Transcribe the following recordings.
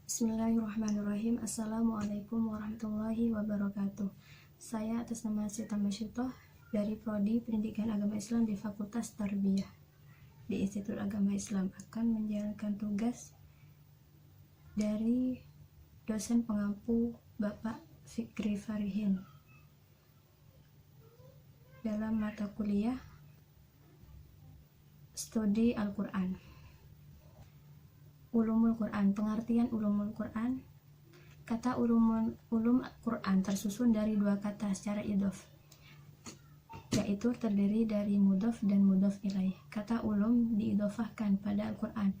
Bismillahirrahmanirrahim. Assalamualaikum warahmatullahi wabarakatuh. Saya atas nama Sita Masyitoh dari Prodi Pendidikan Agama Islam di Fakultas Tarbiyah di Institut Agama Islam akan menjalankan tugas dari dosen pengampu Bapak Fikri Farihin dalam mata kuliah Studi Al-Quran. Ulumul Quran. Pengertian ulumul Quran. Kata ulum Quran tersusun dari dua kata secara idhof, yaitu terdiri dari mudhof dan mudhof ilaih. Kata ulum diidhofahkan pada Al-Quran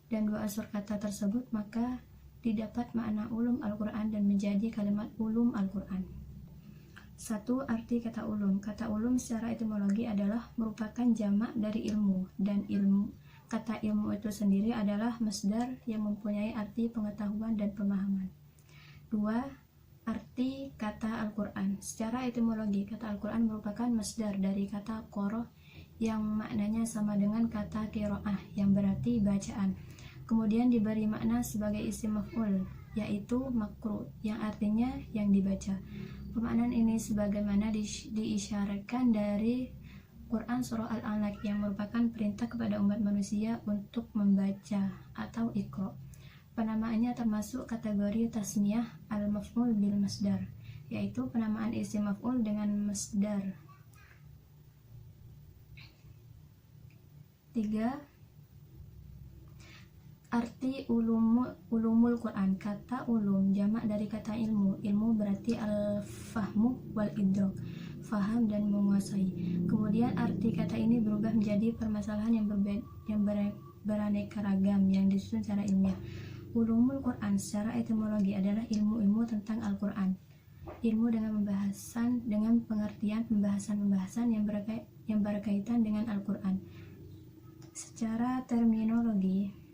dan dua unsur kata tersebut, maka didapat makna ulum Al-Quran dan menjadi kalimat ulum Al-Quran. 1. Arti kata ulum. Kata ulum secara etimologi adalah merupakan jamak dari ilmu, dan kata ilmu itu sendiri adalah masdar yang mempunyai arti pengetahuan dan pemahaman. 2. Arti kata Al-Quran. Secara etimologi, kata Al-Quran merupakan masdar dari kata qoroh yang maknanya sama dengan kata qiraah yang berarti bacaan. Kemudian diberi makna sebagai isim maf'ul, yaitu makru yang artinya yang dibaca. Pemaknaan ini sebagaimana diisyaratkan dari Quran Surah Al-Alaq yang merupakan perintah kepada umat manusia untuk membaca atau iqra. Penamaannya termasuk kategori tasmiyah al-maf'ul bil masdar, yaitu penamaan isim maf'ul dengan masdar. 3. Arti ulumul Quran. Kata ulum jamak dari kata ilmu. Ilmu berarti al-fahmu wal idrak, faham dan menguasai. Kemudian arti kata ini berubah menjadi permasalahan yang beraneka ragam yang disusun secara ilmiah. Ulumul Quran secara etimologi adalah ilmu-ilmu tentang Al-Quran. Ilmu dengan pengertian pembahasan yang berkaitan dengan Al-Quran. Secara terminologi,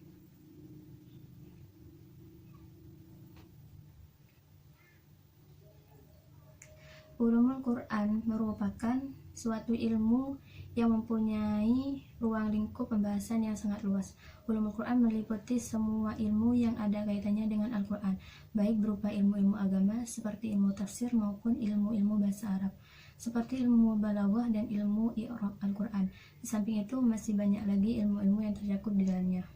ulumul Quran merupakan suatu ilmu yang mempunyai ruang lingkup pembahasan yang sangat luas. Ulumul Quran meliputi semua ilmu yang ada kaitannya dengan Al-Quran, baik berupa ilmu-ilmu agama seperti ilmu tafsir maupun ilmu-ilmu bahasa Arab, seperti ilmu balaghah dan ilmu i'rab Al-Quran. Di samping itu masih banyak lagi ilmu-ilmu yang tercakup di dalamnya.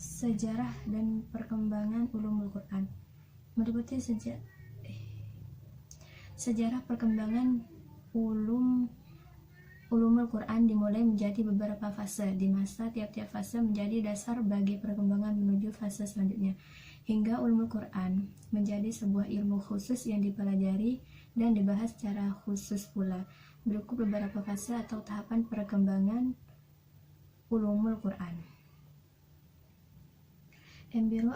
Sejarah dan perkembangan ulumul Quran. Meliputi sejarah perkembangan ulumul Quran dimulai menjadi beberapa fase, di masa tiap-tiap fase menjadi dasar bagi perkembangan menuju fase selanjutnya, hingga ulumul Quran menjadi sebuah ilmu khusus yang dipelajari dan dibahas secara khusus pula. Berikut beberapa fase atau tahapan perkembangan ulumul Quran. Embrio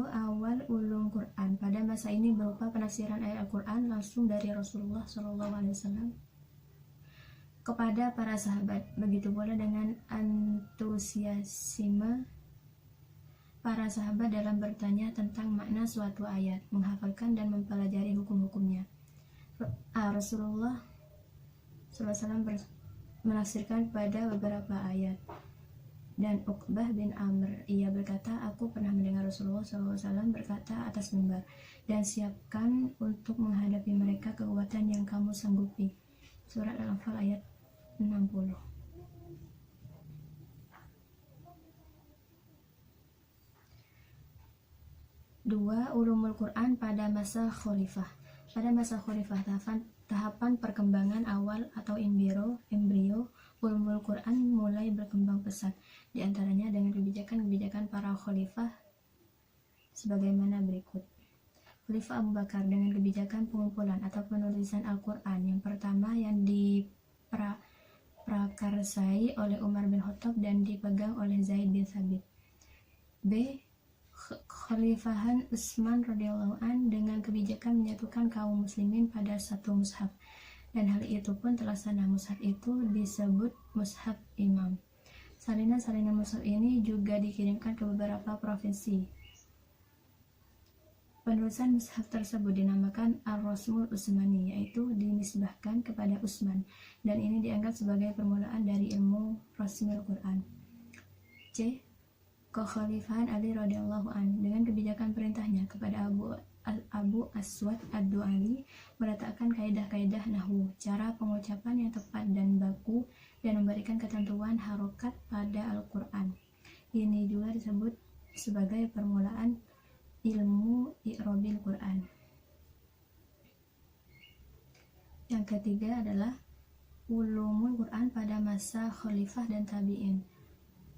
awal ulum Quran. Pada masa ini berupa penafsiran ayat Al-Quran langsung dari Rasulullah SAW kepada para sahabat. Begitu pula dengan antusiasme para sahabat dalam bertanya tentang makna suatu ayat, menghafalkan dan mempelajari hukum-hukumnya. Rasulullah SAW menafsirkan pada beberapa ayat. Dan Uqbah bin Amr, ia berkata, aku pernah mendengar Rasulullah SAW berkata atas mimbar, dan siapkan untuk menghadapi mereka kekuatan yang kamu sanggupi. Surat Al-Anfal ayat 60. 2. Ulumul Quran pada masa khalifah. Pada masa khalifah, tahapan perkembangan awal atau embrio ulumul Quran mulai berkembang pesat, di antaranya dengan kebijakan-kebijakan para khalifah sebagaimana berikut. Khalifah Abu Bakar dengan kebijakan pengumpulan atau penulisan Al-Quran yang pertama yang diprakarsai oleh Umar bin Khattab dan dipegang oleh Zaid bin Thabit. B. Khalifahan Utsman radhiyallahu an dengan kebijakan menyatukan kaum muslimin pada satu mushaf, dan hal itu pun terlaksana. Mushaf itu disebut mushaf imam. Salinan-salinan mushaf ini juga dikirimkan ke beberapa provinsi. Penulisan mushaf tersebut dinamakan Ar-Rasmul Utsmani, yaitu dinisbahkan kepada Utsman, dan ini dianggap sebagai permulaan dari ilmu rasmil Quran. C. Kekhalifahan Ali radhiyallahu an, dengan kebijakan perintahnya kepada Abu Aswad Ad-Du'ali meletakkan kaidah-kaidah nahwu, cara pengucapan yang tepat dan baku, dan memberikan ketentuan harokat pada Al-Quran. Ini juga disebut sebagai permulaan ilmu i'robil Quran. Yang ketiga adalah ulumul Quran pada masa khalifah dan tabi'in.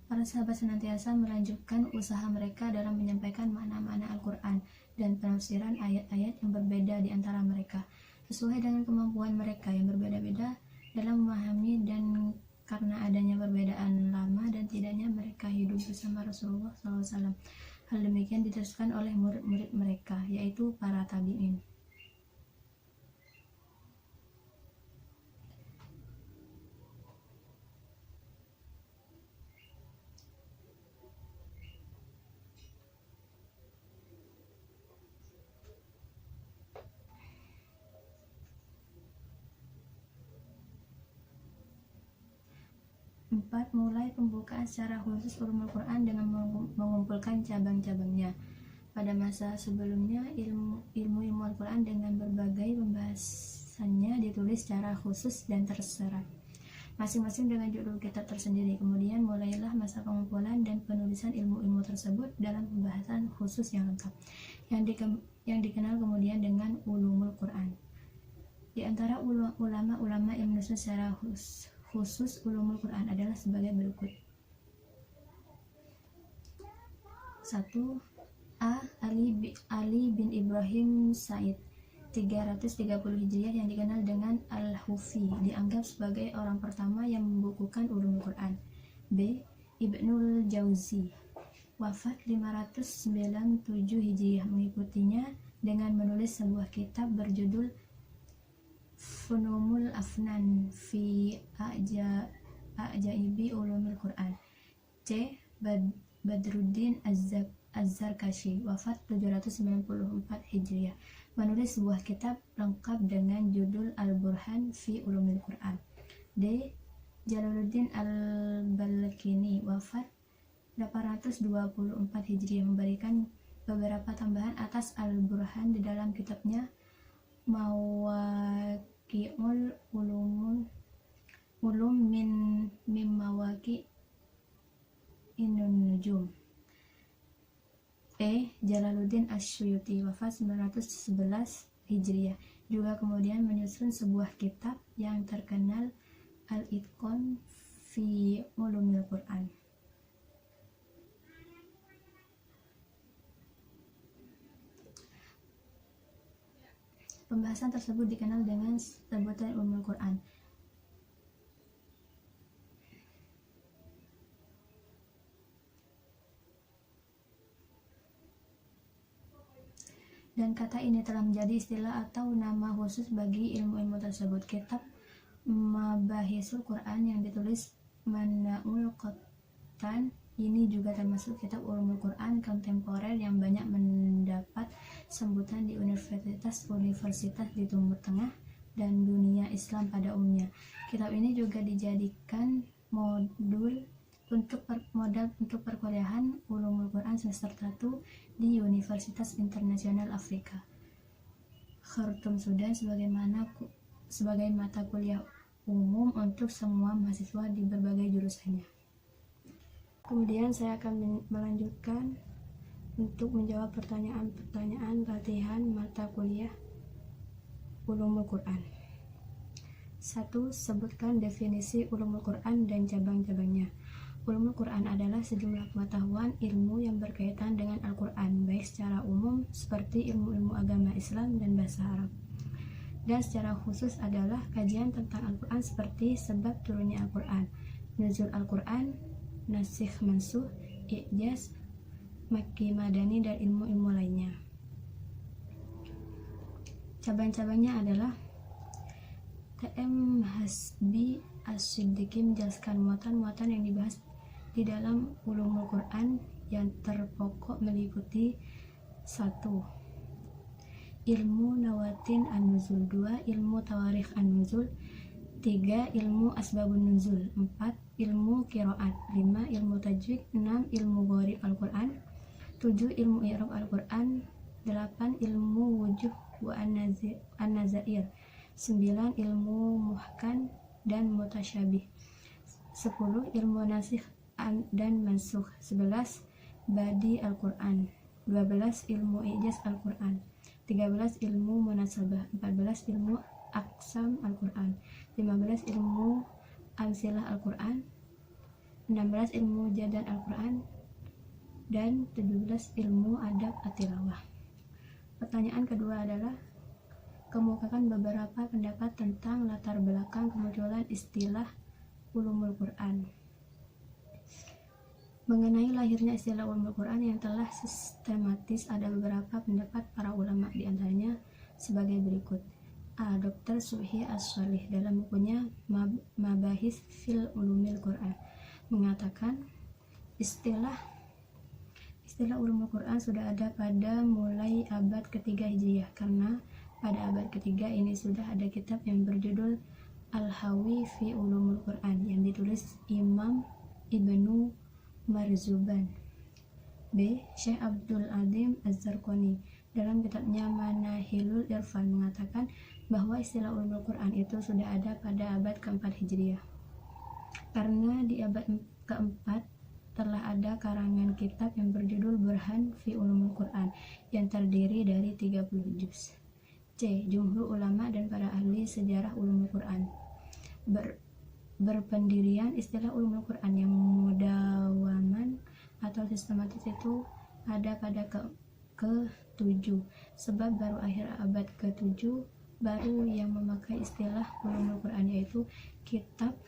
Para sahabat senantiasa melanjutkan usaha mereka dalam menyampaikan makna-makna Al-Quran dan penafsiran ayat-ayat yang berbeda di antara mereka, sesuai dengan kemampuan mereka yang berbeda-beda dalam memahami, dan karena adanya perbedaan lama dan tidaknya mereka hidup bersama Rasulullah SAW. Hal demikian diteruskan oleh murid-murid mereka, yaitu para tabi'in. Empat, mulai pembukaan secara khusus ulumul Quran dengan mengumpulkan cabang-cabangnya. Pada masa sebelumnya, ilmu Al-Quran dengan berbagai pembahasannya ditulis secara khusus dan terserat, masing-masing dengan judul kitab tersendiri. Kemudian mulailah masa pengumpulan dan penulisan ilmu-ilmu tersebut dalam pembahasan khusus yang lengkap, yang dikenal kemudian dengan ulumul Quran. Di antara ulama-ulama yang menulis secara khusus ulumul Quran adalah sebagai berikut. 1. Ali bin Ibrahim Said 330 Hijriah, yang dikenal dengan Al-Hufi, dianggap sebagai orang pertama yang membukukan ulumul Quran. B. Ibnul Jauzi, wafat 597 Hijriah, mengikutinya dengan menulis sebuah kitab berjudul Funumul Afnan fi A'jaibi Ulumil Quran. C. Badruddin Az-Zarkashi, wafat 794 Hijriah, menulis sebuah kitab lengkap dengan judul Al-Burhan fi Ulumil Quran. D. Jalaluddin Al-Balkini, wafat 824 Hijriah, memberikan beberapa tambahan atas Al-Burhan di dalam kitabnya Mawaqi'ul Ulum min Mawaqi' Nujum. E. Jalaluddin Asyuyuti, wafat 911 Hijriah, juga kemudian menyusun sebuah kitab yang terkenal, Al-Itqan fi Ulumil Quran. Pembahasan tersebut dikenal dengan sebutan Ulumul Quran. Dan kata ini telah menjadi istilah atau nama khusus bagi ilmu-ilmu tersebut. Kitab Mabahisul Quran yang ditulis Manaul Qatan ini juga termasuk kitab ulumul Quran kontemporer yang banyak mendapat sambutan di universitas di Timur Tengah dan dunia Islam pada umumnya. Kitab ini juga dijadikan modal untuk perkuliahan ulumul Quran semester 1 di Universitas Internasional Afrika, Khartoum, Sudan, sebagai mata kuliah umum untuk semua mahasiswa di berbagai jurusannya. Kemudian saya akan melanjutkan untuk menjawab pertanyaan-pertanyaan latihan mata kuliah ulumul Quran. 1. Sebutkan definisi ulumul Quran dan cabang-cabangnya. Ulumul Quran adalah sejumlah pengetahuan ilmu yang berkaitan dengan Al-Quran, baik secara umum seperti ilmu-ilmu agama Islam dan bahasa Arab, dan secara khusus adalah kajian tentang Al-Quran seperti sebab turunnya Al-Quran, nuzul Al-Quran, nasikh mansuh, i'jaz, makki madani, dan ilmu-ilmu lainnya. Cabang-cabangnya adalah TM Hasbi As-Siddiqi menjelaskan muatan-muatan yang dibahas Di dalam ulumul Quran yang terpokok meliputi 1. Ilmu nawatin an-nuzul, 2. Ilmu tawarikh an-nuzul, 3. Ilmu asbabun nuzul, 4. Ilmu qiraat, 5. Ilmu tajwid, 6. Ilmu gharib Al-Quran, 7. Ilmu i'rab Al-Quran, 8. Ilmu wujuh wa an-nazair, 9. Ilmu muhkam dan mutasyabih, 10. Ilmu nasikh dan mansukh, 11. Badi Al-Quran, 12. Ilmu ijaz Al-Quran, 13. Ilmu munasabah, 14. Ilmu aqsam Al-Quran, 15. Ilmu amsilah Al-Quran, 16. Ilmu jadal Al-Quran, dan 17. Ilmu adab at-tilawah. Pertanyaan kedua adalah kemukakan beberapa pendapat tentang latar belakang kemunculan istilah ulumul Quran. Mengenai lahirnya istilah ulumul Quran yang telah sistematis, ada beberapa pendapat para ulama, di antaranya sebagai berikut. A. Dr. Subhi As-Shalih dalam bukunya Mabahis fil Ulumil Quran mengatakan istilah ulumul Quran sudah ada pada mulai abad ketiga Hijriah, karena pada abad ketiga ini sudah ada kitab yang berjudul Al-Hawi fi Ulumul Quran yang ditulis Imam Ibnu Marzuban. B. Syekh Abdul Azim Az-Zarqani dalam kitabnya Manahilul Irfan mengatakan bahwa istilah ulumul Quran itu sudah ada pada abad keempat Hijriah, karena di abad keempat telah ada karangan kitab yang berjudul Burhan fi Ulumul Quran yang terdiri dari 30 juz. C. Jumhur ulama dan para ahli sejarah ulumul Quran berpendirian istilah ulumul Quran yang mudawaman atau sistematis itu ada pada ke-7, sebab baru akhir abad ke-7 baru yang memakai istilah ulumul Quran, yaitu kitab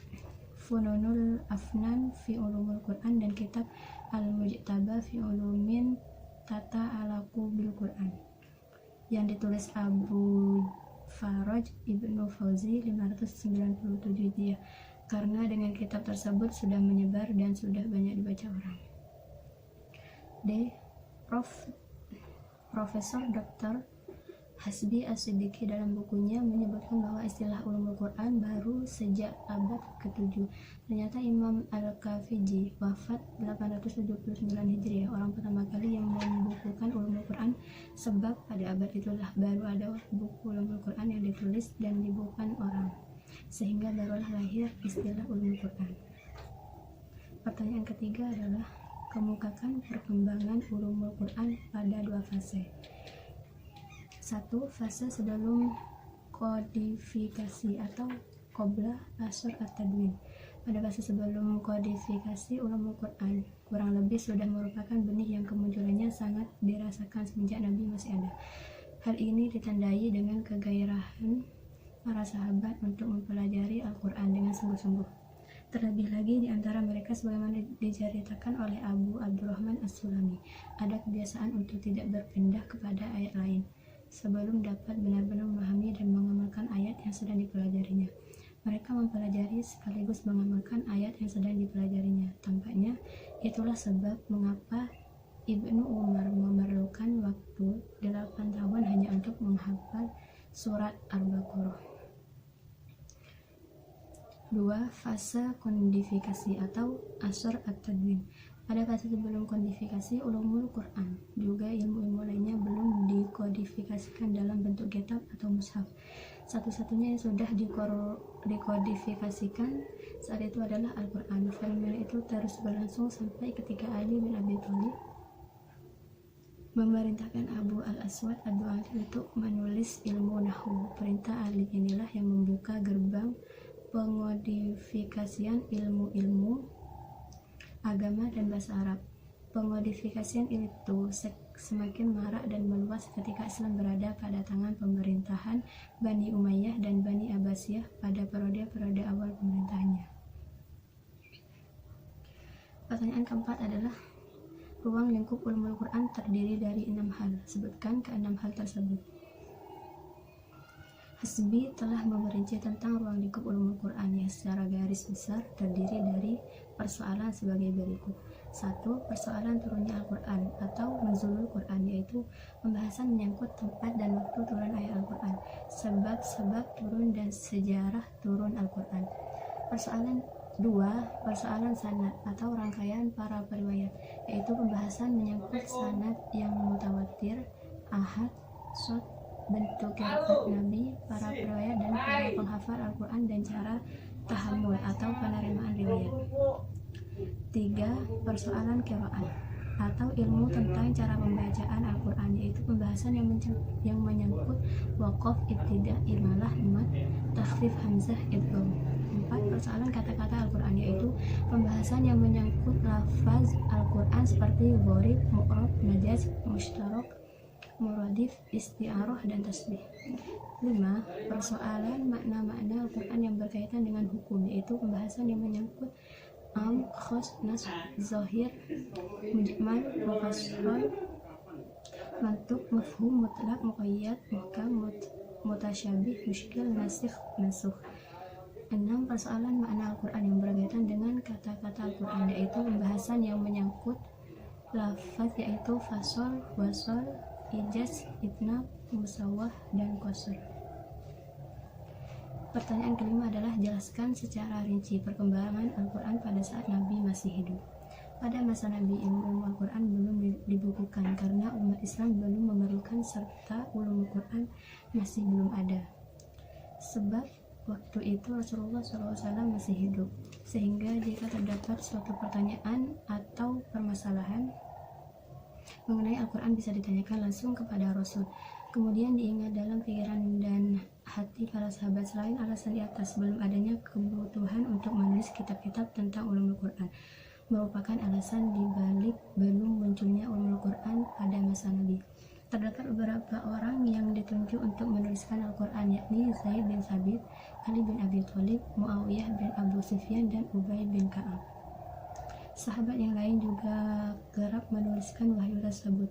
Fununul Afnan fi Ulumul Quran dan kitab Al-Mujtaba fi Ulumin Tata Alaku bil Quran yang ditulis Abu Faraj Ibnu Fauzi 597 Hijriah, karena dengan kitab tersebut sudah menyebar dan sudah banyak dibaca orang. D. Profesor Dr. Hasbi As-Siddiqi dalam bukunya menyebutkan bahwa istilah ulumul Quran baru sejak abad ke-7. Ternyata Imam Al-Kafiji wafat 879 Hijriah, orang pertama kali yang membukukan ulumul Quran, sebab pada abad itulah baru ada buku ulumul Quran yang ditulis dan dibukukan orang, sehingga barulah lahir istilah ulumul Quran. Pertanyaan ketiga adalah kemukakan perkembangan ulumul Quran pada 2 fase. 1. Fase sebelum kodifikasi atau Qobla Asr at-Tadwin. Pada fase sebelum kodifikasi ulumul Quran kurang lebih sudah merupakan benih yang kemunculannya sangat dirasakan semenjak Nabi masih ada. Hal ini ditandai dengan kegairahan para sahabat untuk mempelajari Al-Quran dengan sungguh-sungguh. Terlebih lagi di antara mereka, sebagaimana diceritakan oleh Abu Abdurrahman As-Sulami, ada kebiasaan untuk tidak berpindah kepada ayat lain sebelum dapat benar-benar memahami dan mengamalkan ayat yang sedang dipelajarinya. Mereka mempelajari sekaligus mengamalkan ayat yang sedang dipelajarinya. Tampaknya itulah sebab mengapa Ibnu Umar memerlukan waktu 8 tahun hanya untuk menghafal surat Al-Baqarah. 2. Fase kodifikasi atau Asr at-Tadwin. Pada fase sebelum kodifikasi ulumul Quran, juga ilmu-ilmu lainnya belum dikodifikasikan dalam bentuk kitab atau mushaf. Satu-satunya yang sudah dikodifikasikan saat itu adalah Al-Quran. Fenomena itu terus berlangsung sampai ketika Ali bin Abi Thalib memerintahkan Abu Al-Aswad Ad-Du'ali untuk menulis ilmu nahwu. Perintah Ali inilah yang membuka gerbang pengodifikasian ilmu-ilmu agama dan bahasa Arab. Pengodifikasian itu semakin marak dan meluas ketika Islam berada pada tangan pemerintahan Bani Umayyah dan Bani Abbasiyah pada periode awal pemerintahannya. Pertanyaan keempat adalah ruang lingkup ulumul Quran terdiri dari 6 hal. Sebutkan ke-6 hal tersebut. Hasbi telah memperinci tentang ruang lingkup ulumul Quran yang secara garis besar terdiri dari persoalan sebagai berikut. 1. Persoalan turunnya Al-Quran atau nuzulul Quran, yaitu pembahasan menyangkut tempat dan waktu turun ayat Al-Quran, sebab-sebab turun dan sejarah turun Al-Quran. Persoalan 2. Persoalan sanad atau rangkaian para periwayat, yaitu pembahasan menyangkut sanad yang mutawatir, ahad, shot, bentuk qiraat Nabi, para periwayat dan para penghafal Al-Quran, dan cara tahammul atau penerimaan riwayat. 3. Persoalan qiraat atau ilmu tentang cara pembacaan Al-Quran, yaitu pembahasan yang menyangkut waqaf, ibtida, imalah, mat, takhfif, hamzah, idgham. 4. Persoalan kata-kata Al-Quran, yaitu pembahasan yang menyangkut lafaz Al-Quran seperti gharib, mu'rab, majaz, mushtarak, muradif, isti'arah, dan tasbih. 5. Persoalan makna-makna Al-Quran yang berkaitan dengan hukum, yaitu pembahasan yang menyangkut am, khos, nas, zahir, mujmal, mufassal, mantuk, mafhum, mutlak, muqayyad, muhkam, mutasyabih, musykil, nasikh, mansukh. 6. Persoalan makna Al-Quran yang berkaitan dengan kata-kata Al-Quran, yaitu pembahasan yang menyangkut lafaz, yaitu fasol, wasol, ijaz, itnab, musawwah, dan qasr. Pertanyaan kelima adalah jelaskan secara rinci perkembangan Al-Quran pada saat Nabi masih hidup. Pada masa Nabi, ilmu Al-Quran belum dibukukan karena umat Islam belum memerlukan, serta ulumul Quran masih belum ada. Sebab waktu itu Rasulullah SAW masih hidup, sehingga jika terdapat suatu pertanyaan atau permasalahan mengenai Al-Quran bisa ditanyakan langsung kepada Rasul. Kemudian diingat dalam pikiran dan hati para sahabat. Selain alasan di atas, belum adanya kebutuhan untuk menulis kitab-kitab tentang ulumul Quran merupakan alasan dibalik belum munculnya ulumul Quran pada masa Nabi. Terdapat beberapa orang yang ditunjuk untuk menuliskan Al-Quran, yakni Zaid bin Sabit, Ali bin Abi Thalib, Muawiyah bin Abu Sufyan, dan Ubay bin Ka'ab. Sahabat yang lain juga kerap menuliskan wahyu tersebut,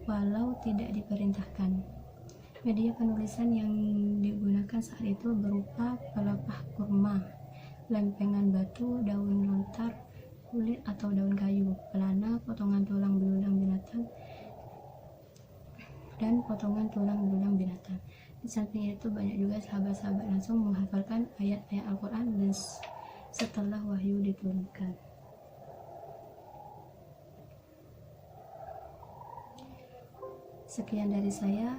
walau tidak diperintahkan. Media penulisan yang digunakan saat itu berupa pelepah kurma, lempengan batu, daun lontar, kulit atau daun kayu, pelana, potongan tulang belulang binatang, dan potongan tulang belulang binatang. Di samping itu, banyak juga sahabat-sahabat langsung menghafalkan ayat-ayat Al-Quran dan setelah wahyu diturunkan. Sekian dari saya,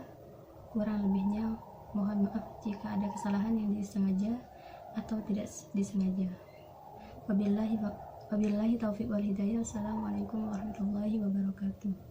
kurang lebihnya mohon maaf jika ada kesalahan yang disengaja atau tidak disengaja. Wabillahi taufiq wal hidayah. Assalamualaikum warahmatullahi wabarakatuh.